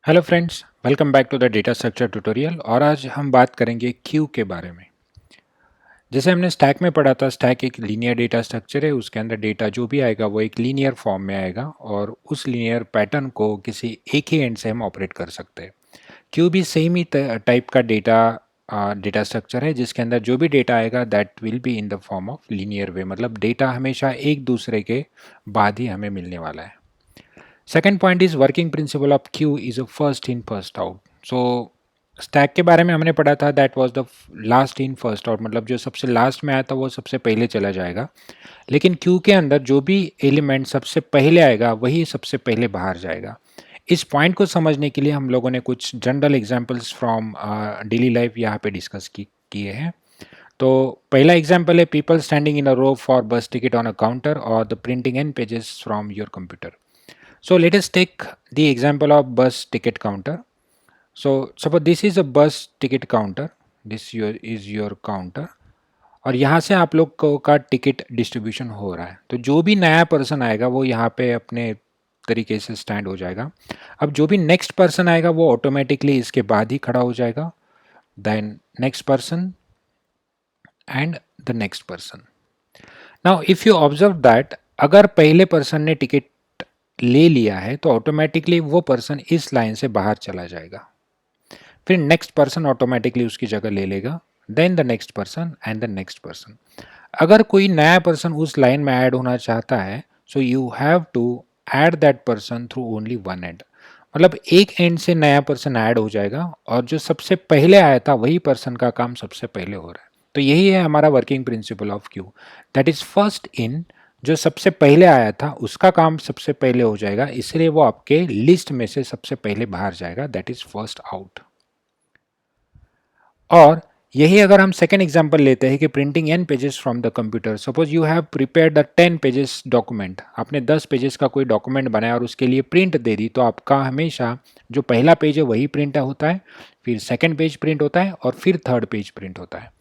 Hello friends, welcome back to the data structure tutorial. और आज हम बात करेंगे क्यू के बारे में। जैसे हमने स्टैक में पढ़ा था, स्टैक एक लीनियर डेटा स्ट्रक्चर है। उसके अंदर डेटा जो भी आएगा वो एक लीनियर फॉर्म में आएगा और उस लीनियर पैटर्न को किसी एक ही एंड से हम ऑपरेट कर सकते हैं। क्यू भी सेम ही टाइप का डेटा स्ट्रक्चर है, जिसके अंदर जो भी डेटा आएगा that will be in the form of linear वे, मतलब डेटा हमेशा एक दूसरे के बाद ही हमें मिलने वाला है। Second point is working principle of Q is a first in first out. So stack के बारे में हमने पढ़ा था, that was the last in first out, मतलब जो सबसे लास्ट में आया था वो सबसे पहले चला जाएगा। लेकिन क्यू के अंदर जो भी एलिमेंट सबसे पहले आएगा वही सबसे पहले बाहर जाएगा। इस पॉइंट को समझने के लिए हम लोगों ने कुछ general examples from daily life यहाँ पे डिस्कस किए हैं। तो पहला एग्जांपल है people standing in a row for bus ticket on a counter और the printing N pages from your computer. So let us take the example of bus ticket counter. So suppose this is a bus ticket counter. Is your counter. और यहाँ से आप लोग का ticket distribution हो रहा है। तो जो भी नया पर्सन आएगा वो यहाँ पे अपने तरीके से स्टैंड हो जाएगा। अब जो भी नेक्स्ट पर्सन आएगा वो ऑटोमेटिकली इसके बाद ही खड़ा हो जाएगा। Then next person and the next person. Now if you observe that, अगर पहले पर्सन ने टिकट ले लिया है तो ऑटोमेटिकली वो पर्सन इस लाइन से बाहर चला जाएगा। फिर नेक्स्ट पर्सन ऑटोमेटिकली उसकी जगह ले लेगा, then the next person and the next person. अगर कोई नया पर्सन उस लाइन में ऐड होना चाहता है, so you have to add that person through only one end. मतलब एक एंड से नया पर्सन ऐड हो जाएगा और जो सबसे पहले आया था वही पर्सन का काम सबसे पहले हो रहा है। तो यही है हमारा working principle of Q, that is first in. जो सबसे पहले आया था उसका काम सबसे पहले हो जाएगा, इसलिए वो आपके लिस्ट में से सबसे पहले बाहर जाएगा, दैट इज फर्स्ट आउट। और यही अगर हम सेकेंड एग्जांपल लेते हैं कि printing N pages from the computer. Suppose you have prepare the 10 pages document, आपने 10 पेजेस का कोई डॉक्यूमेंट बनाया और उसके लिए प्रिंट दे दी, तो आपका हमेशा जो पहला पेज है वही प्रिंट होता है, फिर सेकेंड पेज प्रिंट होता है और फिर थर्ड पेज प्रिंट होता है।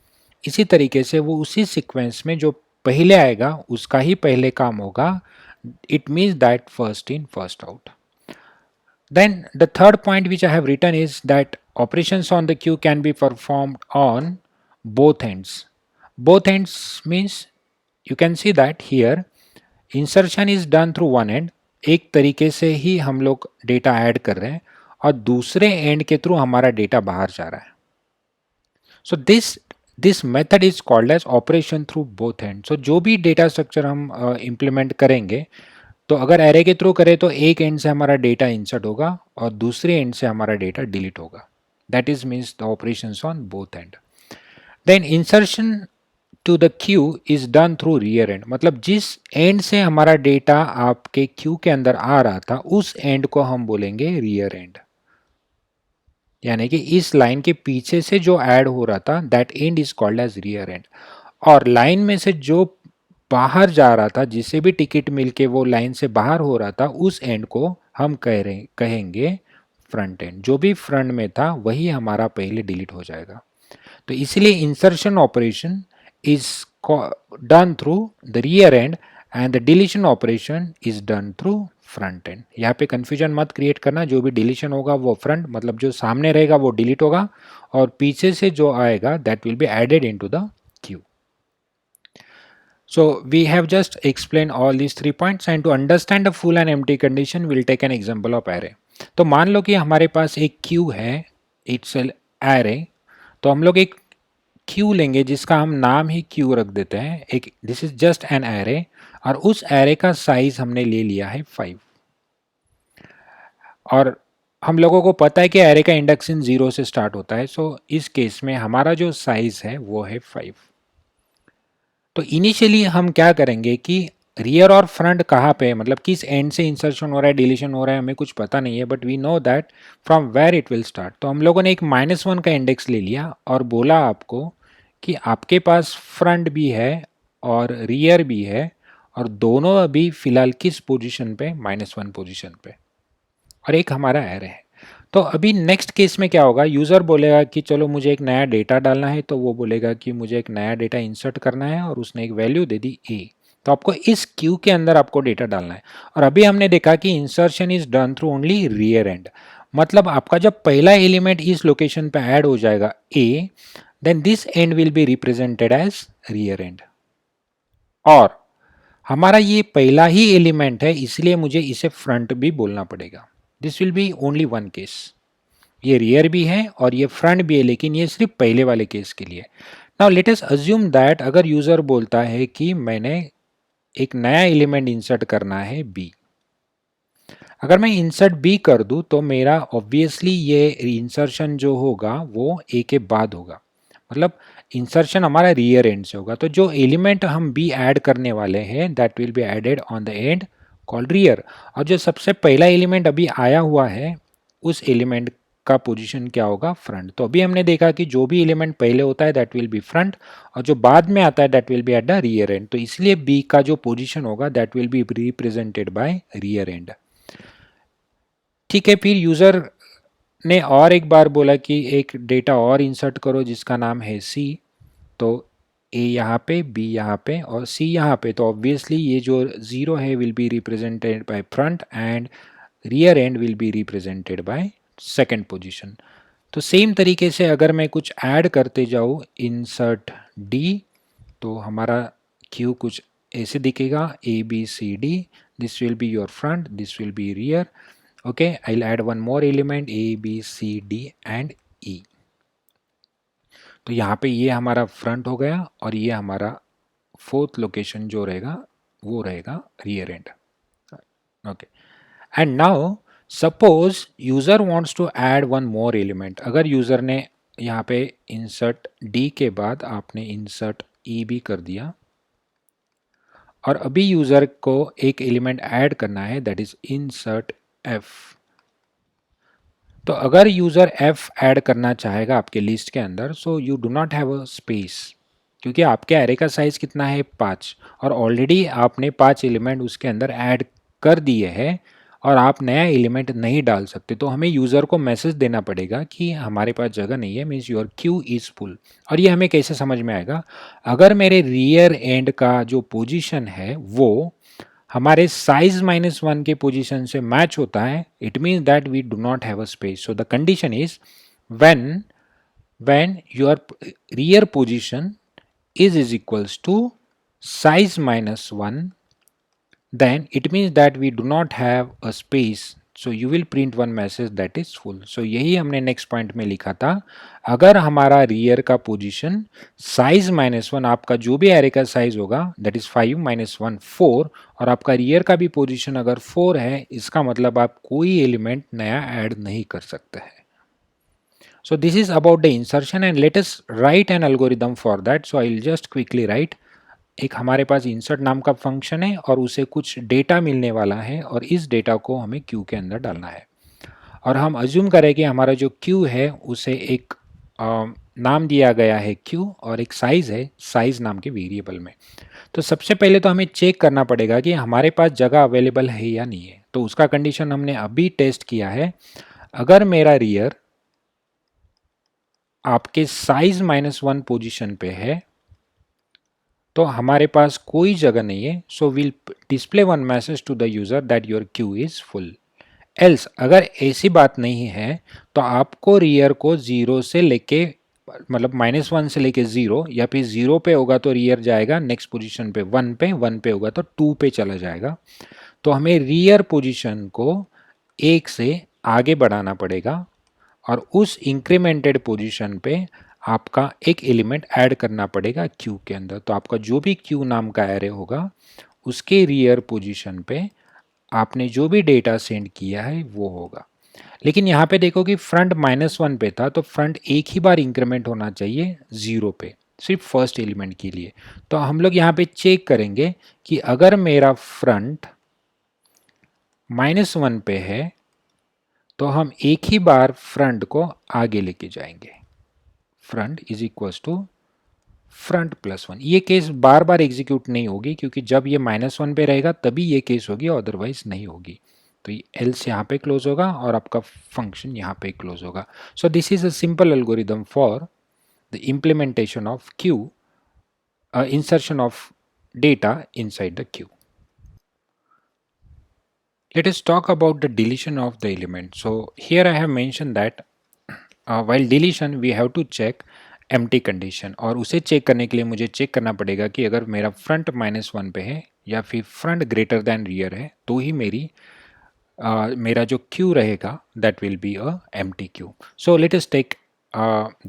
इसी तरीके से वो उसी सीक्वेंस में जो पहले आएगा उसका ही पहले काम होगा। It means that first in first out. Then the third point which I have written is that operations on the queue can be performed on both ends. Both ends means you can see that here insertion is done through one end, एक तरीके से ही हम लोग data add कर रहे हैं और दूसरे एंड के थ्रू हमारा डेटा बाहर जा रहा है। So this method is called as operation through both end. So जो भी डेटा स्ट्रक्चर हम इम्प्लीमेंट करेंगे, तो अगर एरे के थ्रू करें तो एक एंड से हमारा डेटा इंसर्ट होगा और दूसरे एंड से हमारा डेटा डिलीट होगा। That is means the operations on both end. Then insertion to the queue is done through rear end, मतलब जिस एंड से हमारा डेटा आपके क्यू के अंदर आ रहा था उस एंड को हम बोलेंगे रियर एंड, यानी कि इस लाइन के पीछे से जो ऐड हो रहा था that end is called as rear end. और लाइन में से जो बाहर जा रहा था, जिसे भी टिकट मिलके वो लाइन से बाहर हो रहा था, उस एंड को हम कहेंगे फ्रंट एंड। जो भी फ्रंट में था वही हमारा पहले डिलीट हो जाएगा। तो इसलिए insertion operation is done through the rear and and the deletion operation is done through front end. यहाँ पे कंफ्यूजन मत क्रिएट करना, जो भी डिलीशन होगा वो फ्रंट, मतलब जो सामने रहेगा वो डिलीट होगा और पीछे से जो आएगा that will be added into the queue. So we have just explained all these 3 points, and to understand the full and empty condition we'll take an example of array. तो मान लो कि हमारे पास एक क्यू है, इट्स array। तो हम लोग एक क्यू लेंगे जिसका हम नाम ही क्यू रख देते हैं, एक this is just an array, और उस array का साइज हमने ले लिया है 5। और हम लोगों को पता है कि array का इंडेक्सिंग 0 से स्टार्ट होता है। सो इस केस में हमारा जो साइज है वो है 5। तो इनिशियली हम क्या करेंगे कि रियर और फ्रंट कहाँ पे है, मतलब किस एंड से इंसर्शन हो रहा है डिलीशन हो रहा है हमें कुछ पता नहीं है, but we know that from where it will start. तो हम लोगों ने एक -1 का इंडेक्स ले लिया और बोला आपको कि आपके पास फ्रंट भी है और रियर भी है और दोनों अभी फिलहाल किस पोजीशन पे, -1 पोजीशन पे, और एक हमारा एरे है। तो अभी नेक्स्ट केस में क्या होगा, यूज़र बोलेगा कि चलो मुझे एक नया डेटा डालना है, तो वो बोलेगा कि मुझे एक नया डेटा इंसर्ट करना है और उसने एक वैल्यू दे दी ए। तो आपको इस क्यू के अंदर आपको डेटा डालना है। और अभी हमने देखा कि insertion is done through only rear end, मतलब आपका जब पहला एलिमेंट इस लोकेशन पे ऐड हो जाएगा A, then this end will be represented as rear end. और हमारा ये पहला ही एलिमेंट है इसलिए मुझे इसे फ्रंट भी बोलना पड़ेगा। This will B only one case. ये रियर भी है और ये फ्रंट भी है, लेकिन ये सिर्फ पहले वाले केस के लिए। Now let us assume that अगर यूजर बोलता है कि मैंने एक नया एलिमेंट इंसर्ट करना है बी, अगर मैं इंसर्ट बी कर दूं तो मेरा ऑब्वियसली ये इंसर्शन जो होगा वो ए के बाद होगा, मतलब इंसर्शन हमारा रियर एंड से होगा। तो जो एलिमेंट हम बी ऐड करने वाले हैं that will be added on the end called rear. और जो सबसे पहला एलिमेंट अभी आया हुआ है उस एलिमेंट का पोजीशन क्या होगा, फ्रंट। तो अभी हमने देखा कि जो भी एलिमेंट पहले होता है दैट विल बी फ्रंट और जो बाद में आता है that will B at the rear and. तो इसलिए बी का जो पोजीशन होगा that will be represented by rear and. ठीक है, फिर यूजर ने और एक बार बोला कि एक डेटा और इंसर्ट करो जिसका नाम है सी। तो ए यहाँ पे, बी यहाँ पे और सी यहाँ पे। तो ऑब्वियसली ये जो ज़ीरो है will be represented by front end rear and will be represented by second position. तो सेम तरीके से अगर मैं कुछ ऐड करते जाऊँ इंसर्ट डी, तो हमारा क्यू कुछ ऐसे दिखेगा A B C D. This will be your front, this will be rear. Okay, I'll add one more element A, B, C, D and E। तो यहाँ पे ये हमारा फ्रंट हो गया और ये हमारा फोर्थ लोकेशन जो रहेगा वो रहेगा rear end. Okay, and now suppose user wants to add one more element. अगर यूजर ने यहाँ पे इंसर्ट डी के बाद आपने इंसर्ट ई भी कर दिया और अभी यूजर को एक एलिमेंट ऐड करना है दैट इज इंसर्ट एफ। तो अगर यूज़र f ऐड करना चाहेगा आपके लिस्ट के अंदर, so you do not have a space, क्योंकि आपके एरे का साइज़ कितना है 5 और ऑलरेडी आपने 5 एलिमेंट उसके अंदर ऐड कर दिए हैं और आप नया एलिमेंट नहीं डाल सकते। तो हमें यूज़र को मैसेज देना पड़ेगा कि हमारे पास जगह नहीं है, means your Q is full. और ये हमें कैसे समझ में आएगा, अगर मेरे रियर एंड का जो पोजीशन है वो हमारे साइज -1 के पोजीशन से मैच होता है, it means that we do not have a space. So the condition is when your rear position is equals to size -1, then it means that we do not have a space, so you will print one message that is full। so यही हमने next point में लिखा था, अगर हमारा rear का position size -1, आपका जो भी एरे का साइज होगा दैट इज 5 -1 4, और आपका रियर का भी पोजीशन अगर 4 है, इसका मतलब आप कोई एलिमेंट नया ऐड नहीं कर सकते हैं। So this is about the insertion and let us write an algorithm for that। So I'll just quickly write। एक हमारे पास इंसर्ट नाम का फंक्शन है और उसे कुछ डेटा मिलने वाला है और इस डेटा को हमें क्यू के अंदर डालना है। और हम अज्यूम करें कि हमारा जो क्यू है उसे एक नाम दिया गया है क्यू और एक साइज़ है साइज़ नाम के वेरिएबल में। तो सबसे पहले तो हमें चेक करना पड़ेगा कि हमारे पास जगह अवेलेबल है या नहीं है। तो उसका कंडीशन हमने अभी टेस्ट किया है। अगर मेरा रियर आपके साइज -1 पोजीशन पे है तो हमारे पास कोई जगह नहीं है। So will display one message to the user that your queue is full. Else अगर ऐसी बात नहीं है तो आपको रियर को 0 से लेके, मतलब -1 से लेके 0, या फिर 0 पे होगा तो रियर जाएगा नेक्स्ट पोजीशन पे 1 पे, 1 पे होगा तो 2 पे चला जाएगा। तो हमें रियर पोजीशन को 1 से आगे बढ़ाना पड़ेगा और उस इंक्रीमेंटेड पोजीशन पे आपका एक एलिमेंट ऐड करना पड़ेगा क्यू के अंदर। तो आपका जो भी क्यू नाम का एरे होगा उसके रियर पोजीशन पे आपने जो भी डेटा सेंड किया है वो होगा। लेकिन यहाँ पे देखो कि फ्रंट -1 पे था तो फ्रंट एक ही बार इंक्रीमेंट होना चाहिए 0 पे, सिर्फ फर्स्ट एलिमेंट के लिए। तो हम लोग यहाँ पे चेक करेंगे कि अगर मेरा फ्रंट -1 पे है तो हम एक ही बार फ्रंट को आगे लेके जाएंगे, front is equals to front +1। ये केस बार बार एग्जीक्यूट नहीं होगी क्योंकि जब ये -1 पे रहेगा तभी ये केस होगी, अदरवाइज नहीं होगी। तो एल्स यहाँ पे क्लोज होगा और आपका फंक्शन यहाँ पे क्लोज होगा। So this is a simple algorithm for the implementation of Q, insertion of data inside the Q. Let us talk about the deletion of the element. So here I have mentioned that while deletion we have to check empty condition, और उसे check करने के लिए मुझे check करना पड़ेगा कि अगर मेरा फ्रंट -1 पे है या फिर फ्रंट ग्रेटर देन रियर है तो ही मेरा जो क्यू रहेगा that will be a empty queue. So let us take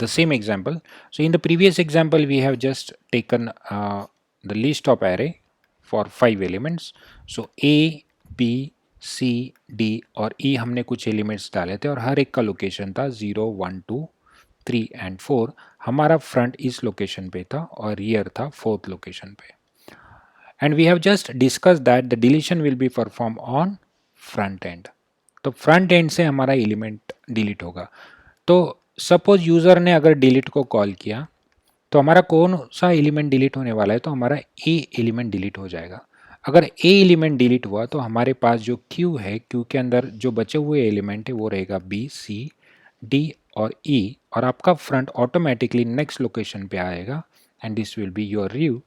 the same example. So in the previous example we have just taken the list of array for 5 elements. So A, B, C, D और E हमने कुछ elements डाले थे और हर एक का location था 0, 1, 2, 3 and 4. हमारा फ्रंट इस लोकेशन पे था और रियर था 4th लोकेशन पे. And we have just discussed that the deletion will be performed on front end. तो फ्रंट एंड से हमारा एलिमेंट डिलीट होगा. तो सपोज यूज़र ने अगर डिलीट को कॉल किया तो हमारा कौन सा एलिमेंट डिलीट होने वाला है, तो हमारा ए एलिमेंट डिलीट हो जाएगा. अगर ए एलिमेंट डिलीट हुआ तो हमारे पास जो क्यू है, क्यू के अंदर जो बचे हुए एलिमेंट है वो रहेगा बी, सी, डी और ई, और आपका फ्रंट ऑटोमेटिकली नेक्स्ट लोकेशन पे आएगा and this will be your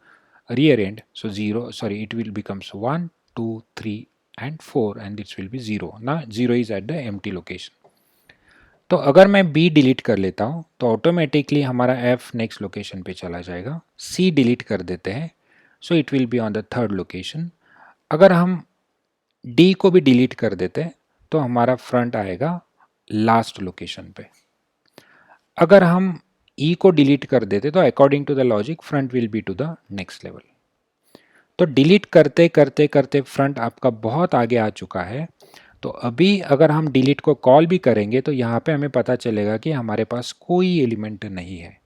rear end. So 0, sorry, it will becomes 1, 2, 3 and 4 and this will be 0. Now 0 is at the empty location. तो अगर मैं B डिलीट कर लेता हूँ तो ऑटोमेटिकली हमारा F नेक्स्ट लोकेशन पे चला जाएगा. C डिलीट कर देते हैं so it will be on the third location. अगर हम D को भी डिलीट कर देते हैं तो हमारा फ्रंट आएगा लास्ट लोकेशन पे. अगर हम E को डिलीट कर देते तो according to the logic front will be to the next level. तो डिलीट करते करते करते फ्रंट आपका बहुत आगे आ चुका है. तो अभी अगर हम डिलीट को कॉल भी करेंगे तो यहाँ पे हमें पता चलेगा कि हमारे पास कोई एलिमेंट नहीं है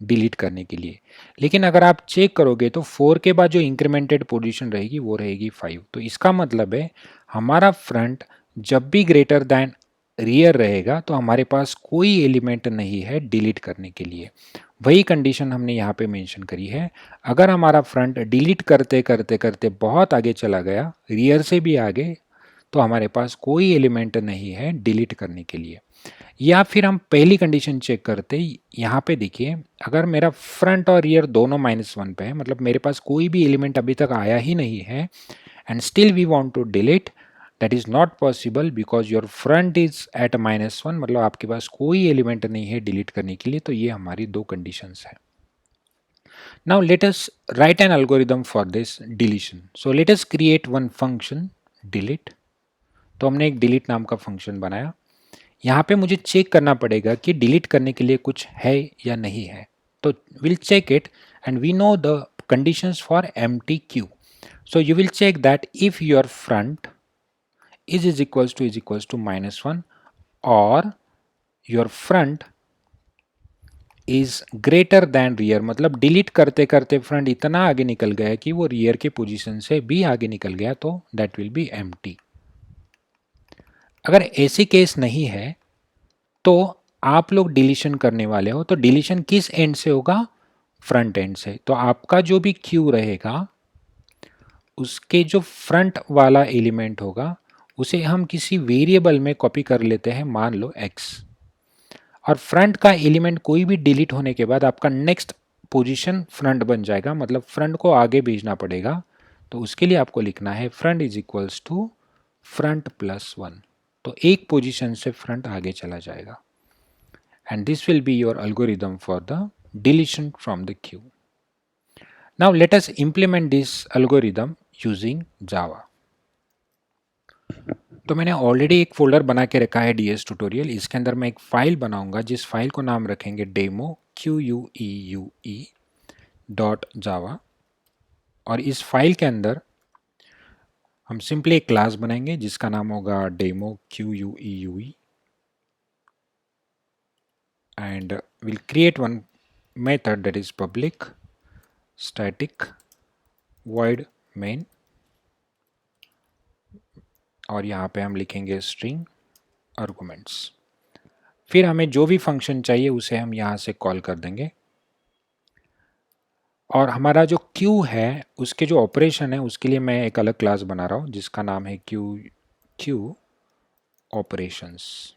डिलीट करने के लिए. लेकिन अगर आप चेक करोगे तो 4 के बाद जो इंक्रीमेंटेड पोजीशन रहेगी वो रहेगी 5. तो इसका मतलब है हमारा फ्रंट जब भी ग्रेटर दैन रियर रहेगा तो हमारे पास कोई एलिमेंट नहीं है डिलीट करने के लिए. वही कंडीशन हमने यहाँ पे मेंशन करी है. अगर हमारा फ्रंट डिलीट करते करते करते बहुत आगे चला गया, रियर से भी आगे, तो हमारे पास कोई एलिमेंट नहीं है डिलीट करने के लिए. या फिर हम पहली कंडीशन चेक करते, यहाँ पे देखिए अगर मेरा फ्रंट और रियर दोनों -1 पे है, मतलब मेरे पास कोई भी एलिमेंट अभी तक आया ही नहीं है and still we want to delete, that is not possible because your front is at -1, मतलब आपके पास कोई एलिमेंट नहीं है डिलीट करने के लिए. तो ये हमारी दो कंडीशंस है. Now let us write an algorithm for this deletion. So let us create one function delete. तो हमने एक delete नाम का फंक्शन बनाया. यहाँ पे मुझे चेक करना पड़ेगा कि डिलीट करने के लिए कुछ है या नहीं है. तो we'll check it and we know the conditions for empty queue. So you will check that if your front is equals to -1 or your front is greater than rear, मतलब डिलीट करते करते फ्रंट इतना आगे निकल गया कि वो rear के पोजीशन से भी आगे निकल गया, तो दैट विल बी एम्प्टी. अगर ऐसी केस नहीं है तो आप लोग डिलीशन करने वाले हो तो डिलीशन किस एंड से होगा, फ्रंट एंड से. तो आपका जो भी क्यू रहेगा उसके जो फ्रंट वाला एलिमेंट होगा उसे हम किसी वेरिएबल में कॉपी कर लेते हैं, मान लो x, और फ्रंट का एलिमेंट कोई भी डिलीट होने के बाद आपका नेक्स्ट पोजीशन फ्रंट बन जाएगा, मतलब फ्रंट को आगे भेजना पड़ेगा. तो उसके लिए आपको लिखना है front is equals to front +1. तो एक पोजीशन से फ्रंट आगे चला जाएगा and this will be your algorithm for the deletion from the queue. Now let us implement this algorithm using Java. तो मैंने ऑलरेडी एक फोल्डर बना के रखा है DS ट्यूटोरियल. इसके अंदर मैं एक फाइल बनाऊंगा जिस फाइल को नाम रखेंगे डेमो QUEUE.java, और इस फाइल के अंदर हम सिंपली एक क्लास बनाएंगे जिसका नाम होगा demo QUEUE and will create one method that is public static void main, और यहाँ पे हम लिखेंगे स्ट्रिंग आर्गुमेंट्स. फिर हमें जो भी फंक्शन चाहिए उसे हम यहाँ से कॉल कर देंगे, और हमारा जो क्यू है उसके जो ऑपरेशन है उसके लिए मैं एक अलग क्लास बना रहा हूँ जिसका नाम है क्यू ऑपरेशंस.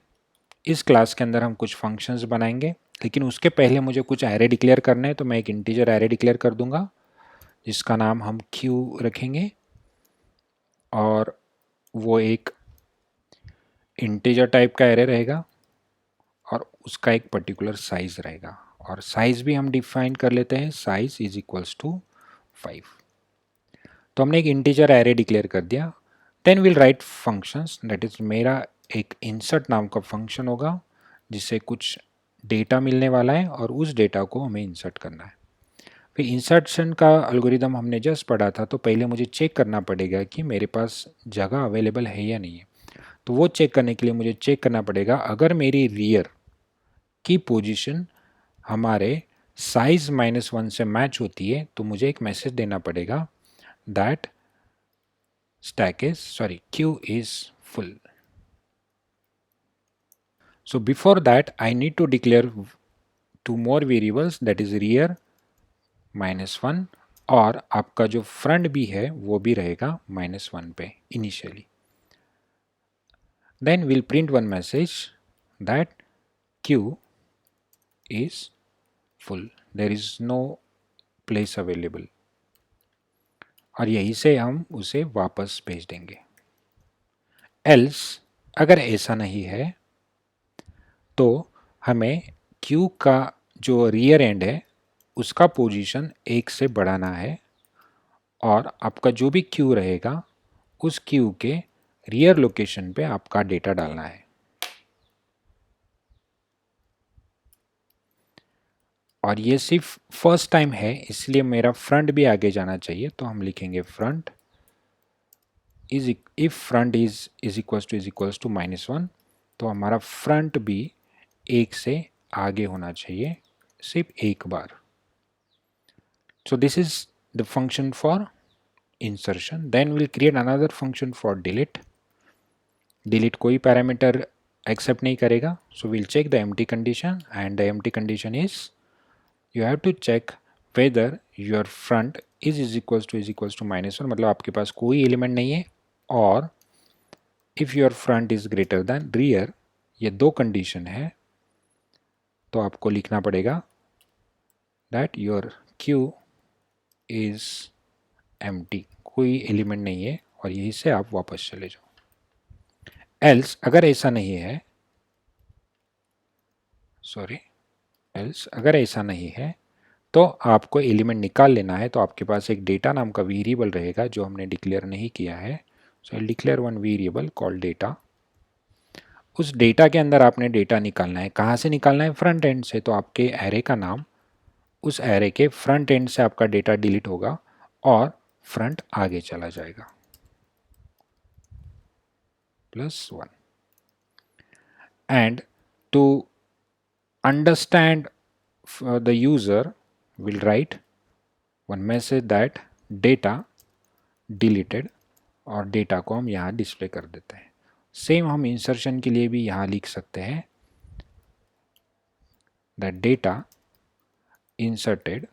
इस क्लास के अंदर हम कुछ फंक्शंस बनाएंगे, लेकिन उसके पहले मुझे कुछ एरे डिक्लेयर करना है. तो मैं एक इंटीजर एरे डिक्लेयर कर दूंगा जिसका नाम हम क्यू रखेंगे, और वो एक इंटीजर टाइप का एरे रहेगा और उसका एक पर्टिकुलर साइज रहेगा, और साइज भी हम डिफाइन कर लेते हैं, साइज इज इक्वल्स टू 5। तो हमने एक इंटीजर एरे डिक्लेयर कर दिया। Then will write functions, that is मेरा एक इंसर्ट नाम का फंक्शन होगा जिससे कुछ डेटा मिलने वाला है और उस डेटा को हमें इंसर्ट करना है। फिर इंसर्शन का एल्गोरिदम हमने जस्ट पढ़ा था, तो पहले मुझे चेक करना पड़ेगा कि मेरे पास जगह अवेलेबल है या नहीं है। तो वो चेक करने के लिए मुझे चेक करना पड़ेगा, अगर मेरी रियर की पोजीशन हमारे साइज -1 से मैच होती है तो मुझे एक मैसेज देना पड़ेगा that queue is full. So before that I need to declare two more variables, that is rear -1 और आपका जो फ्रंट भी है वो भी रहेगा -1 पे initially. Then we'll print one message that queue is full, there is no place available, और यहीं से हम उसे वापस भेज देंगे। Else अगर ऐसा नहीं है तो हमें क्यू का जो रियर एंड है उसका पोजीशन 1 से बढ़ाना है, और आपका जो भी क्यू रहेगा उस क्यू के रियर लोकेशन पे आपका डेटा डालना है। और ये सिर्फ फर्स्ट टाइम है इसलिए मेरा फ्रंट भी आगे जाना चाहिए, तो हम लिखेंगे front if front is equals to -1, तो हमारा फ्रंट भी 1 से आगे होना चाहिए सिर्फ एक बार। So this is the function for insertion. Then we'll create another function for delete. Delete कोई पैरामीटर accept नहीं करेगा, so we'll check the empty condition, and the empty condition is you have to check whether your front is equals to -1, मतलब आपके पास कोई element नहीं है, और if your front is greater than rear, ये दो कंडीशन है, तो आपको लिखना पड़ेगा that your queue is empty, कोई एलिमेंट नहीं है, और यहीं से आप वापस चले जाओ। एल्स अगर ऐसा नहीं है, एल्स अगर ऐसा नहीं है तो आपको एलिमेंट निकाल लेना है। तो आपके पास एक डेटा नाम का वेरिएबल रहेगा जो हमने डिक्लेयर नहीं किया है। So I declare one variable called data. उस डेटा के अंदर आपने डेटा निकालना है। कहाँ से निकालना है? फ्रंट एंड से। तो आपके एरे का नाम, उस एरे के फ्रंट एंड से आपका डेटा डिलीट होगा और फ्रंट आगे चला जाएगा +1। and to understand the user will write one message that data deleted, और डेटा को हम यहाँ डिस्प्ले कर देते हैं। सेम हम इंसर्शन के लिए भी यहाँ लिख सकते हैं दैट डेटा इंसर्टेड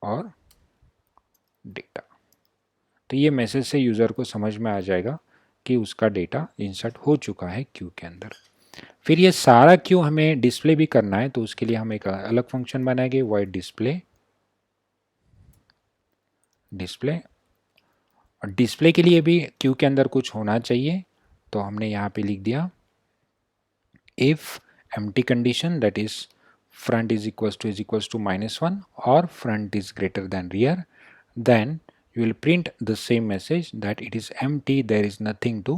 और डेटा। तो ये मैसेज से यूज़र को समझ में आ जाएगा कि उसका डेटा इंसर्ट हो चुका है क्यू के अंदर। फिर ये सारा क्यू हमें डिस्प्ले भी करना है, तो उसके लिए हम एक अलग फंक्शन बनाएंगे, void डिस्प्ले। और डिस्प्ले के लिए भी क्यू के अंदर कुछ होना चाहिए, तो हमने यहाँ पे लिख दिया if empty condition, that is front is equals to -1 or front is greater than rear, then you will print the same message that it is empty, there is nothing to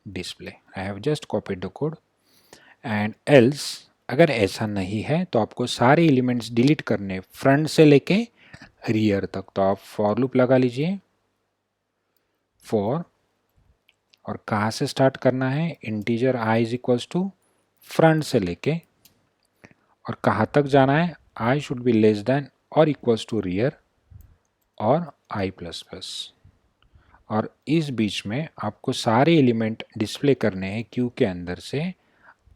display. I have just copied the code. And else अगर ऐसा नहीं है तो आपको सारे elements delete करने, front से लेके रियर तक। तो आप फॉर लूप लगा लीजिए, फॉर, और कहाँ से स्टार्ट करना है? Integer i is equals to front से लेके, और कहाँ तक जाना है? i should be less than और इक्वल्स टू रियर और i++। और इस बीच में आपको सारे एलिमेंट डिस्प्ले करने हैं क्यू के अंदर से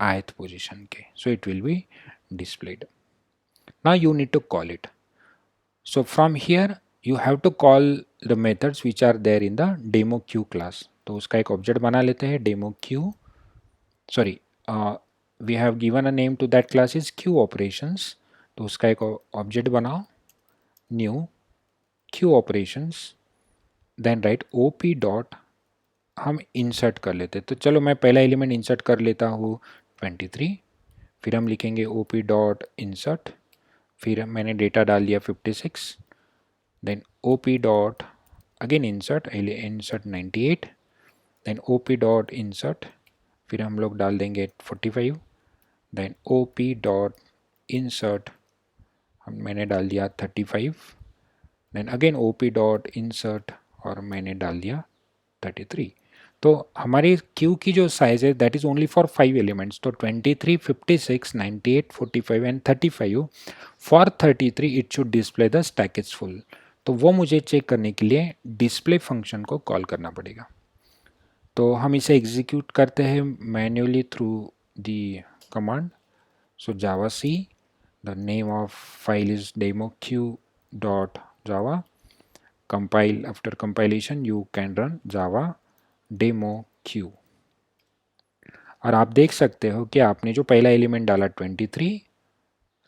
ith पोजीशन के, so it will be displayed. Now you need to call it. So from here you have to call the methods which are there in the demo queue class. तो उसका एक object बना लेते हैं demo queue, sorry we have given a name to that class is queue operations. तो उसका एक object बनाओ, new queue operations, then write op dot हम इंसर्ट कर लेते। तो चलो मैं पहला एलिमेंट इंसर्ट कर लेता हूँ 23, फिर हम लिखेंगे ओपी डॉट इंसर्ट, फिर मैंने डेटा डाल दिया 56, then op dot again insert, insert 98, then op dot insert, फिर हम लोग डाल देंगे 45, देन ओपी डॉट इंसर्ट मैंने डाल दिया 35, then again op dot insert और मैंने डाल दिया 33। तो हमारी क्यू की जो साइज है that is only for 5 elements. तो 23, 56, 98, 45 and 35, for 33 it should display the stack is full. तो वो मुझे चेक करने के लिए डिस्प्ले फंक्शन को कॉल करना पड़ेगा। तो हम इसे एग्जीक्यूट करते हैं manually through the command. So Java C, the name of file is demoq.java, compile, after compilation you can run java demoq। और आप देख सकते हो कि आपने जो पहला एलिमेंट डाला 23,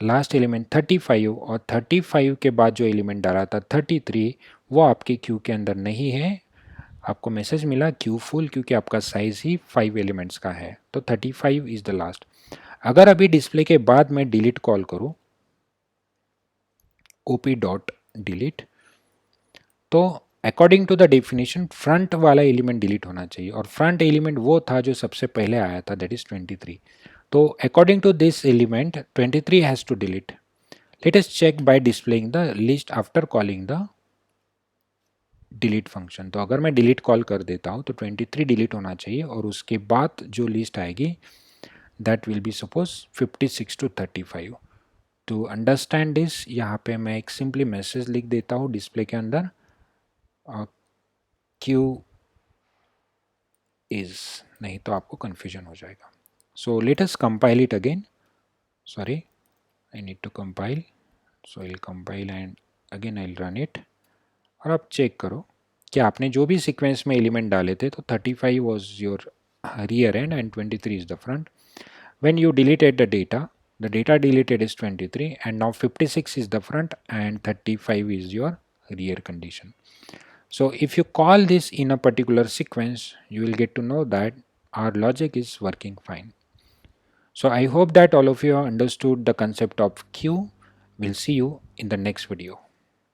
लास्ट एलिमेंट 35 और 35 के बाद जो एलिमेंट डाला था 33 वो आपके क्यू के अंदर नहीं है। आपको मैसेज मिला क्यू फुल क्योंकि आपका साइज ही 5 एलिमेंट्स का है। तो 35 इज द लास्ट। अगर अभी डिस्प्ले के बाद मैं डिलीट कॉल करूं ओपी डॉट डिलीट, तो according to the definition front वाला एलिमेंट डिलीट होना चाहिए और फ्रंट एलिमेंट वो था जो सबसे पहले आया था, दैट इज 23। तो according to this element 23 has to delete. Let us check by displaying the list after calling the delete function. तो अगर मैं डिलीट कॉल कर देता हूँ तो 23 डिलीट होना चाहिए और उसके बाद जो लिस्ट आएगी that will be suppose 56 to 35। To understand this यहाँ पे मैं एक सिंपली मैसेज लिख देता हूँ डिस्प्ले के अंदर, क्यू इज, नहीं तो आपको कन्फ्यूजन हो जाएगा। So let us compile it again, sorry I need to compile, so I will compile and again I will run it. और आप चेक करो कि आपने जो भी सीक्वेंस में एलिमेंट डाले थे तो 35 was your rear end and 23 is the front. When you deleted the data deleted is 23 and now 56 is the front and 35 is your rear condition. So if you call this in a particular sequence, you will get to know that our logic is working fine. So I hope that all of you have understood the concept of queue. We'll see you in the next video.